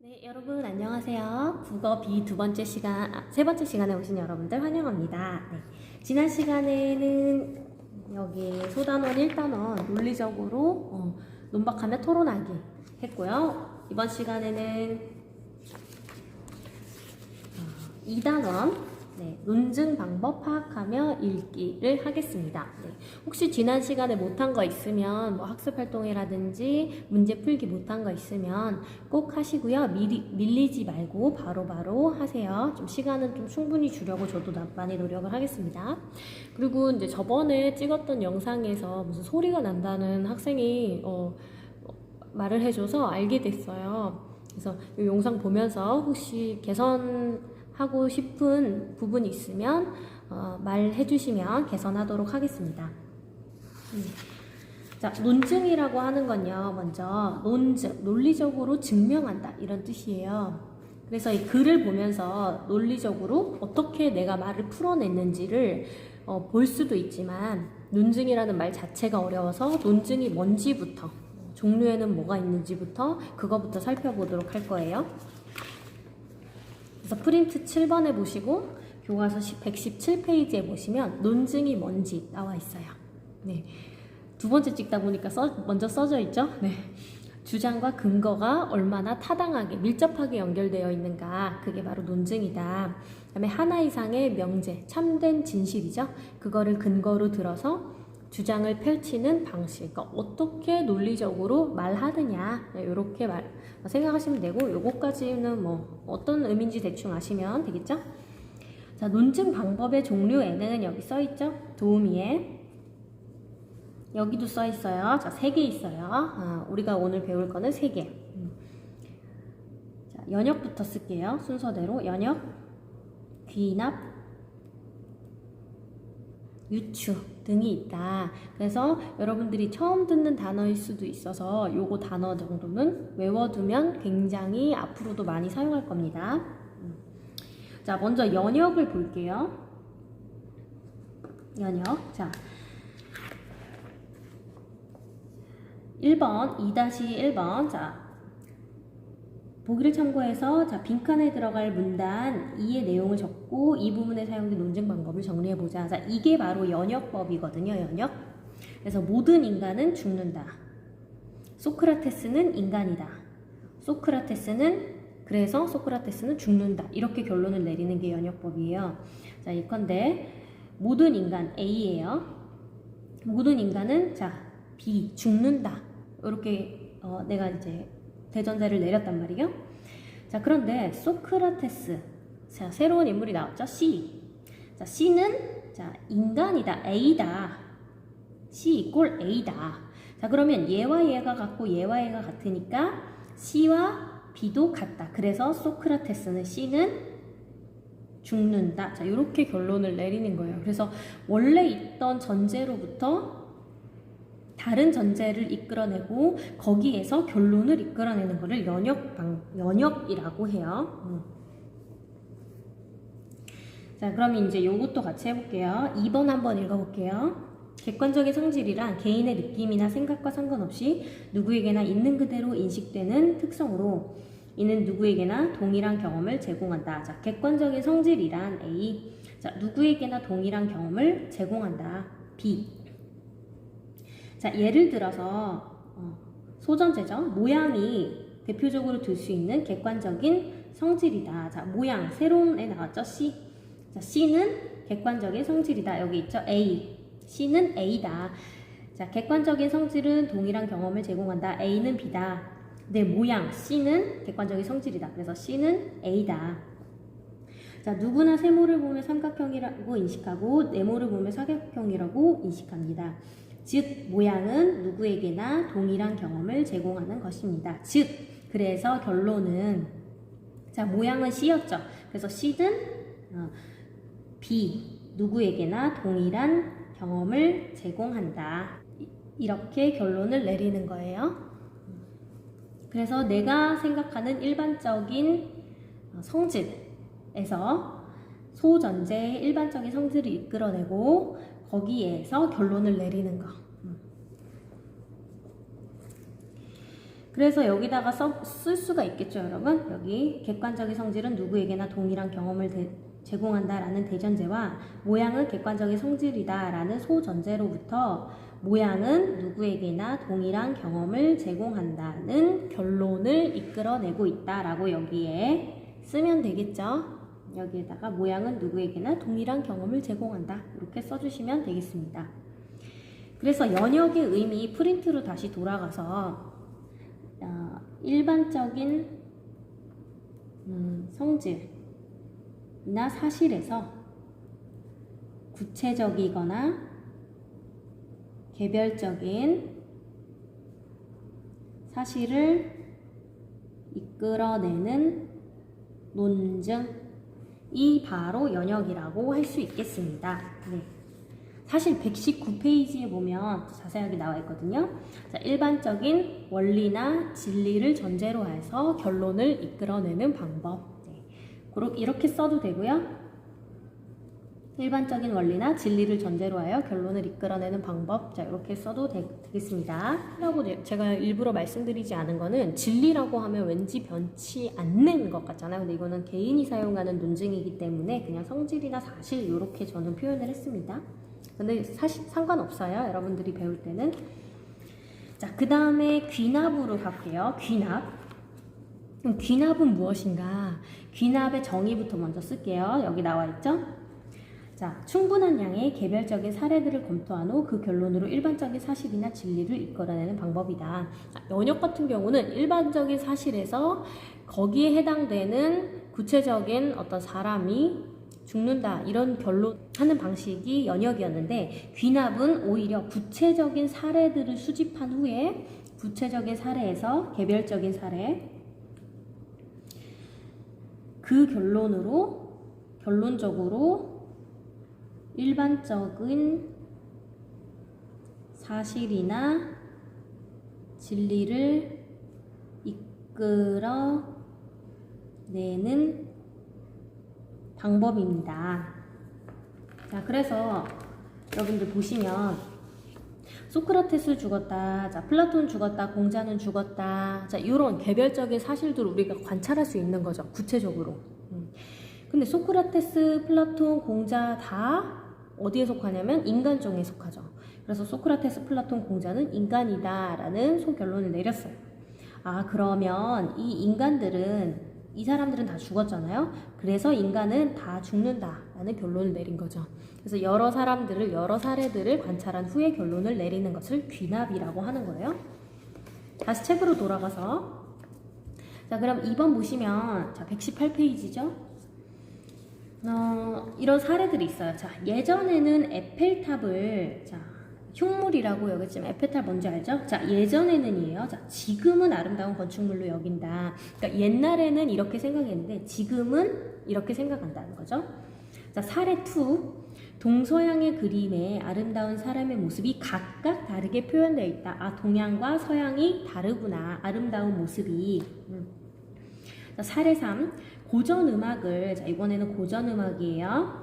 네, 여러분 안녕하세요. 국어 B 세 번째 시간에 오신 여러분들 환영합니다. 네, 지난 시간에는 여기 소단원 1단원 논리적으로 논박하며 토론하기 했고요. 이번 시간에는 2단원 논증 방법 파악하며 읽기를 하겠습니다. 네, 혹시 지난 시간에 못한 거 있으면 학습 활동이라든지 문제 풀기 못한 거 있으면 꼭 하시고요. 밀리지 말고 바로바로 하세요. 좀 시간은 좀 충분히 주려고 저도 많이 노력을 하겠습니다. 그리고 이제 저번에 찍었던 영상에서 무슨 소리가 난다는 학생이 말을 해줘서 알게 됐어요. 그래서 이 영상 보면서 혹시 개선하고 싶은 부분이 있으면 말해 주시면 개선하도록 하겠습니다. 자, 논증이라고 하는 건요, 먼저 논증, 논리적으로 증명한다 이런 뜻이에요. 그래서 이 글을 보면서 논리적으로 어떻게 내가 말을 풀어냈는지를 볼 수도 있지만, 논증이라는 말 자체가 어려워서 논증이 뭔지부터, 종류에는 뭐가 있는지부터 그거부터 살펴보도록 할 거예요. 그래서 프린트 7번에 보시고 교과서 117페이지에 보시면 논증이 뭔지 나와 있어요. 네, 두 번째 찍다 보니까 먼저 써져 있죠. 네, 주장과 근거가 얼마나 타당하게 밀접하게 연결되어 있는가, 그게 바로 논증이다. 그 다음에 하나 이상의 명제, 참된 진실이죠. 그거를 근거로 들어서 주장을 펼치는 방식, 그러니까 어떻게 논리적으로 말하느냐, 이렇게 생각하시면 되고, 요거까지는 어떤 의미인지 대충 아시면 되겠죠? 자, 논증 방법의 종류에는 여기 써있죠? 도우미에 여기도 써있어요. 자, 3개 있어요. 우리가 오늘 배울 거는 3개. 자, 연역부터 쓸게요. 순서대로 연역, 귀납, 유추 등이 있다. 그래서 여러분들이 처음 듣는 단어일 수도 있어서 요거 단어 정도는 외워두면 굉장히 앞으로도 많이 사용할 겁니다. 자, 먼저 연역을 볼게요. 연역. 자, 1번, 2-1번. 자, 보기를 참고해서 빈칸에 들어갈 문단 2의 내용을 적고 이 부분에 사용된 논증 방법을 정리해보자. 자, 이게 바로 연역법이거든요. 연역. 그래서 모든 인간은 죽는다. 소크라테스는 인간이다. 그래서 소크라테스는 죽는다. 이렇게 결론을 내리는 게 연역법이에요. 자, 예컨대 모든 인간 A예요. 모든 인간은 B, 죽는다. 이렇게 내가 이제 대전제를 내렸단 말이에요. 자, 그런데 소크라테스, 자, 새로운 인물이 나왔죠. C. 자, C는 인간이다. A다. C 이꼴 A다. 자, 그러면 얘와 얘가 같고 얘와 얘가 같으니까 C와 B도 같다. 그래서 소크라테스는 C는 죽는다. 자, 이렇게 결론을 내리는 거예요. 그래서 원래 있던 전제로부터 다른 전제를 이끌어내고 거기에서 결론을 이끌어내는 것을 연역이라고 해요. 자, 그럼 이제 요것도 같이 해볼게요. 2번 한번 읽어볼게요. 객관적인 성질이란 개인의 느낌이나 생각과 상관없이 누구에게나 있는 그대로 인식되는 특성으로 이는 누구에게나 동일한 경험을 제공한다. 자, 객관적인 성질이란 A. 자, 누구에게나 동일한 경험을 제공한다. B. 자, 예를 들어서 소전제죠. 모양이 대표적으로 들 수 있는 객관적인 성질이다. 자, 모양 새로운 애 나왔죠. C. 자, C는 객관적인 성질이다. 여기 있죠. A. C는 A다. 자, 객관적인 성질은 동일한 경험을 제공한다. A는 B다. 내 모양 C는 객관적인 성질이다. 그래서 C는 A다. 자, 누구나 세모를 보면 삼각형이라고 인식하고 네모를 보면 사각형이라고 인식합니다. 즉, 모양은 누구에게나 동일한 경험을 제공하는 것입니다. 즉, 그래서 결론은, 자, 모양은 C였죠. 그래서 C는 B, 누구에게나 동일한 경험을 제공한다. 이렇게 결론을 내리는 거예요. 그래서 내가 생각하는 일반적인 성질에서 소전제의 일반적인 성질을 이끌어내고 거기에서 결론을 내리는 거. 그래서 여기다가 쓸 수가 있겠죠, 여러분. 여기 객관적인 성질은 누구에게나 동일한 경험을 제공한다라는 대전제와 모양은 객관적인 성질이다라는 소전제로부터 모양은 누구에게나 동일한 경험을 제공한다는 결론을 이끌어내고 있다라고 여기에 쓰면 되겠죠. 여기에다가 모양은 누구에게나 동일한 경험을 제공한다. 이렇게 써주시면 되겠습니다. 그래서 연역의 의미 프린트로 다시 돌아가서 일반적인 성질이나 사실에서 구체적이거나 개별적인 사실을 이끌어내는 논증이 바로 연역이라고 할 수 있겠습니다. 네. 사실 119페이지에 보면 자세하게 나와 있거든요. 자, 일반적인 원리나 진리를 전제로 해서 결론을 이끌어내는 방법. 네. 이렇게 써도 되고요. 일반적인 원리나 진리를 전제로 하여 결론을 이끌어내는 방법. 자, 이렇게 써도 되겠습니다. 라고 제가 일부러 말씀드리지 않은 거는 진리라고 하면 왠지 변치 않는 것 같잖아요. 근데 이거는 개인이 사용하는 논증이기 때문에 그냥 성질이나 사실 이렇게 저는 표현을 했습니다. 근데 사실 상관없어요. 여러분들이 배울 때는. 자, 그 다음에 귀납으로 갈게요. 귀납. 그럼 귀납은 무엇인가? 귀납의 정의부터 먼저 쓸게요. 여기 나와 있죠? 자, 충분한 양의 개별적인 사례들을 검토한 후 그 결론으로 일반적인 사실이나 진리를 이끌어내는 방법이다. 연역 같은 경우는 일반적인 사실에서 거기에 해당되는 구체적인 어떤 사람이 죽는다 이런 결론하는 방식이 연역이었는데 귀납은 오히려 구체적인 사례들을 수집한 후에 구체적인 사례에서 개별적인 사례 그 결론적으로 일반적인 사실이나 진리를 이끌어내는 방법입니다. 자, 그래서 여러분들 보시면 소크라테스 죽었다, 자, 플라톤 죽었다, 공자는 죽었다, 자, 이런 개별적인 사실들을 우리가 관찰할 수 있는 거죠. 구체적으로. 근데 소크라테스, 플라톤, 공자 다 어디에 속하냐면 인간종에 속하죠. 그래서 소크라테스, 플라톤, 공자는 인간이다라는 소결론을 내렸어요. 아, 그러면 이 사람들은 다 죽었잖아요. 그래서 인간은 다 죽는다라는 결론을 내린 거죠. 그래서 여러 사례들을 관찰한 후에 결론을 내리는 것을 귀납이라고 하는 거예요. 다시 책으로 돌아가서 자, 그럼 2번 보시면 자, 118페이지죠. 이런 사례들이 있어요. 자, 예전에는 에펠탑을 흉물이라고 여겼지만 에펠탑 뭔지 알죠? 자, 예전에는이에요. 자, 지금은 아름다운 건축물로 여긴다. 그러니까 옛날에는 이렇게 생각했는데 지금은 이렇게 생각한다는 거죠. 자, 사례 2. 동서양의 그림에 아름다운 사람의 모습이 각각 다르게 표현되어 있다. 아, 동양과 서양이 다르구나. 아름다운 모습이. 자, 사례 3. 고전음악을, 자, 이번에는 고전음악이에요.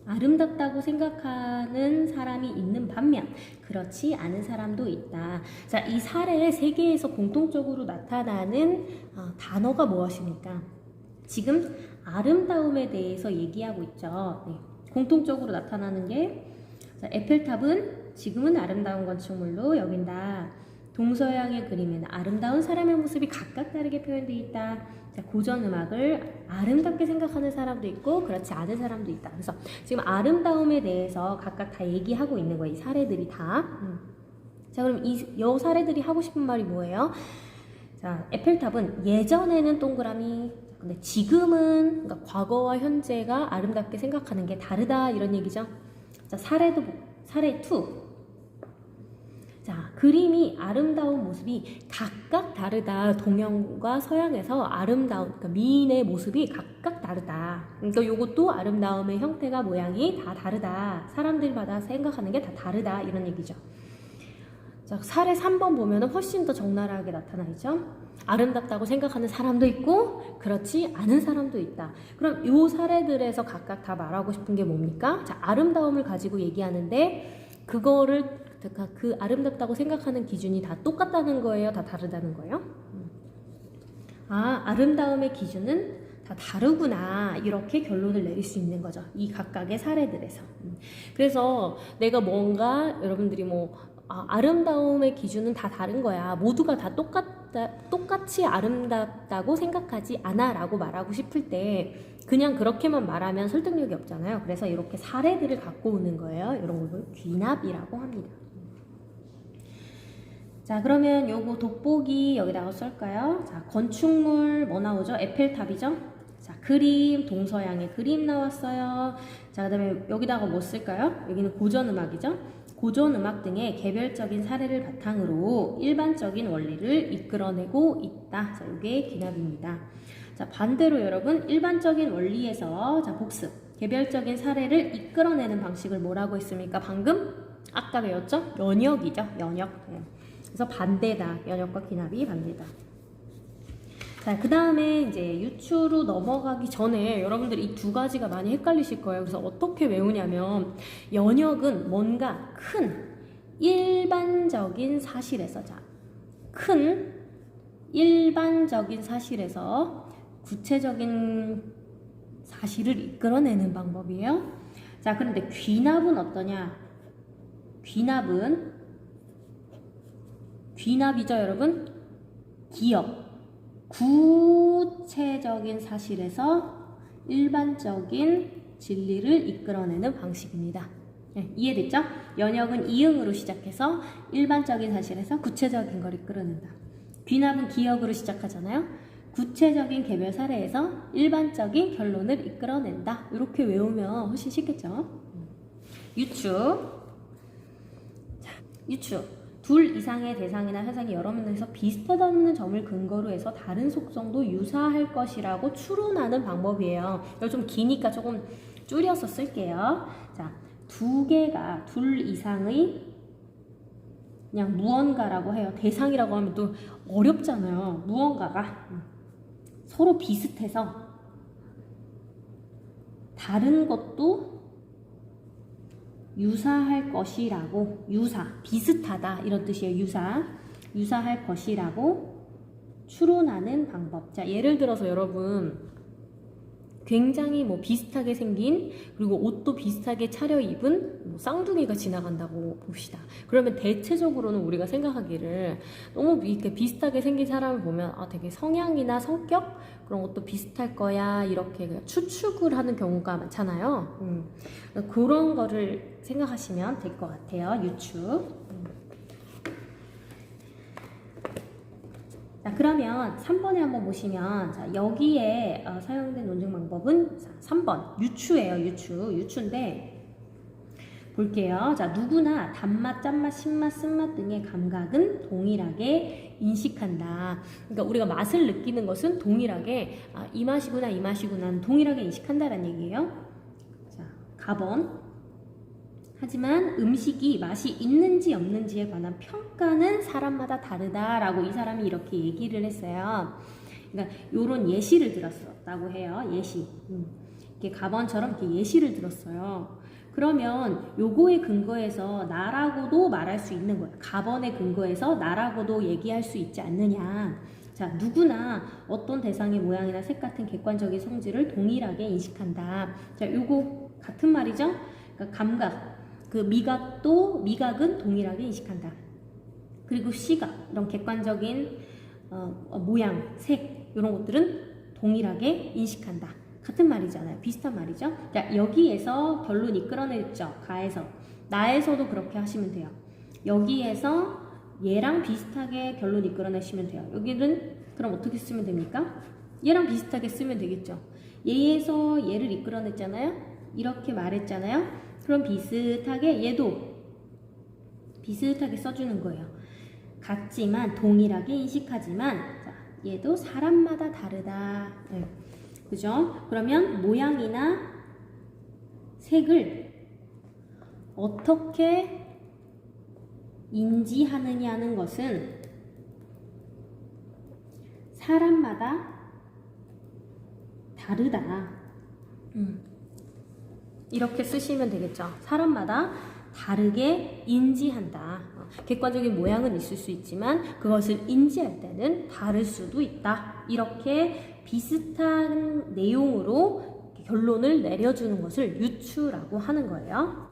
아름답다고 생각하는 사람이 있는 반면 그렇지 않은 사람도 있다. 자, 이 사례의 세계에서 공통적으로 나타나는 단어가 무엇입니까? 지금 아름다움에 대해서 얘기하고 있죠. 네. 공통적으로 나타나는 게 자, 에펠탑은 지금은 아름다운 건축물로 여긴다. 동서양의 그림에는 아름다운 사람의 모습이 각각 다르게 표현되어 있다. 자, 고전음악을 아름답게 생각하는 사람도 있고 그렇지 않은 사람도 있다. 그래서 지금 아름다움에 대해서 각각 다 얘기하고 있는 거예요. 이 사례들이 다. 자, 그럼 이 사례들이 하고 싶은 말이 뭐예요? 자, 에펠탑은 예전에는 동그라미, 근데 지금은 그러니까 과거와 현재가 아름답게 생각하는 게 다르다 이런 얘기죠. 자, 사례 2. 자, 그림이 아름다운 모습이 각각 다르다. 동양과 서양에서 그러니까 미인의 모습이 각각 다르다. 그러니까 이것도 아름다움의 형태가 모양이 다 다르다. 사람들마다 생각하는 게 다 다르다. 이런 얘기죠. 자, 사례 3번 보면은 훨씬 더 적나라하게 나타나 있죠. 아름답다고 생각하는 사람도 있고 그렇지 않은 사람도 있다. 그럼 이 사례들에서 각각 다 말하고 싶은 게 뭡니까? 자, 아름다움을 가지고 얘기하는데 그거를 그 아름답다고 생각하는 기준이 다 똑같다는 거예요? 다 다르다는 거예요? 아, 아름다움의 기준은 다 다르구나, 이렇게 결론을 내릴 수 있는 거죠. 이 각각의 사례들에서. 그래서 내가 뭔가 여러분들이 아름다움의 기준은 다 다른 거야, 모두가 다 똑같이 아름답다고 생각하지 않아 라고 말하고 싶을 때 그냥 그렇게만 말하면 설득력이 없잖아요. 그래서 이렇게 사례들을 갖고 오는 거예요. 이런 걸 귀납이라고 합니다. 자, 그러면 요거 돋보기 여기다가 쓸까요? 자, 건축물 뭐 나오죠? 에펠탑이죠? 자, 그림, 동서양의 그림 나왔어요. 자, 그 다음에 여기다가 뭐 쓸까요? 여기는 고전음악이죠? 고전음악 등의 개별적인 사례를 바탕으로 일반적인 원리를 이끌어내고 있다. 자, 이게 귀납입니다. 자, 반대로 여러분, 일반적인 원리에서, 자, 복습, 개별적인 사례를 이끌어내는 방식을 뭐라고 했습니까? 방금 아까 배웠죠? 연역이죠? 연역. 그래서 반대다. 연역과 귀납이 반대다. 자, 그 다음에 이제 유추로 넘어가기 전에 여러분들 이 두 가지가 많이 헷갈리실 거예요. 그래서 어떻게 외우냐면, 연역은 뭔가 큰 일반적인 사실에서, 자, 큰 일반적인 사실에서 구체적인 사실을 이끌어내는 방법이에요. 자, 그런데 귀납은 어떠냐? 귀납이죠, 여러분? 기억, 구체적인 사실에서 일반적인 진리를 이끌어내는 방식입니다. 네, 이해됐죠? 연역은 이응으로 시작해서 일반적인 사실에서 구체적인 걸 이끌어낸다. 귀납은 기억으로 시작하잖아요. 구체적인 개별 사례에서 일반적인 결론을 이끌어낸다. 이렇게 외우면 훨씬 쉽겠죠? 유추. 자, 유추. 둘 이상의 대상이나 현상이 여러 면에서 비슷하다는 점을 근거로 해서 다른 속성도 유사할 것이라고 추론하는 방법이에요. 이거 좀 기니까 조금 줄여서 쓸게요. 자, 둘 이상의 그냥 무언가라고 해요. 대상이라고 하면 또 어렵잖아요. 무언가가 서로 비슷해서 다른 것도 유사할 것이라고, 비슷하다 이런 뜻이에요. 유사할 것이라고 추론하는 방법. 자, 예를 들어서 여러분 굉장히 비슷하게 생긴, 그리고 옷도 비슷하게 차려입은 쌍둥이가 지나간다고 봅시다. 그러면 대체적으로는 우리가 생각하기를 너무 이렇게 비슷하게 생긴 사람을 보면 되게 성향이나 성격 그런 것도 비슷할 거야, 이렇게 그냥 추측을 하는 경우가 많잖아요. 그런 거를 생각하시면 될 것 같아요. 유추. 자, 그러면 3번에 한번 보시면, 자, 여기에 사용된 논증 방법은 3번 유추예요. 유추인데 볼게요. 자, 누구나 단맛, 짠맛, 신맛, 쓴맛 등의 감각은 동일하게 인식한다. 그러니까 우리가 맛을 느끼는 것은 동일하게 이 맛이구나, 이 맛이구나 동일하게 인식한다라는 얘기예요. 자, 가번. 하지만 음식이 맛이 있는지 없는지에 관한 평가는 사람마다 다르다라고 이 사람이 이렇게 얘기를 했어요. 그러니까 요런 예시를 들었다고 해요. 예시. 이렇게 가번처럼 이렇게 예시를 들었어요. 그러면 요거에 근거해서 나라고도 말할 수 있는 거예요. 가번에 근거해서 나라고도 얘기할 수 있지 않느냐. 자, 누구나 어떤 대상의 모양이나 색 같은 객관적인 성질을 동일하게 인식한다. 자, 요거 같은 말이죠. 그러니까 감각. 미각은 동일하게 인식한다. 그리고 시각, 이런 객관적인 모양, 색 이런 것들은 동일하게 인식한다. 같은 말이잖아요. 비슷한 말이죠. 자, 여기에서 결론 이끌어냈죠. 가에서. 나에서도 그렇게 하시면 돼요. 여기에서 얘랑 비슷하게 결론 이끌어내시면 돼요. 여기는 그럼 어떻게 쓰면 됩니까? 얘랑 비슷하게 쓰면 되겠죠. 얘에서 얘를 이끌어냈잖아요. 이렇게 말했잖아요. 그럼 비슷하게 얘도 비슷하게 써주는 거예요. 같지만 동일하게 인식하지만, 자, 얘도 사람마다 다르다. 네. 그죠? 그러면 모양이나 색을 어떻게 인지하느냐는 것은 사람마다 다르다. 이렇게 쓰시면 되겠죠. 사람마다 다르게 인지한다. 객관적인 모양은 있을 수 있지만 그것을 인지할 때는 다를 수도 있다. 이렇게 비슷한 내용으로 결론을 내려주는 것을 유추라고 하는 거예요.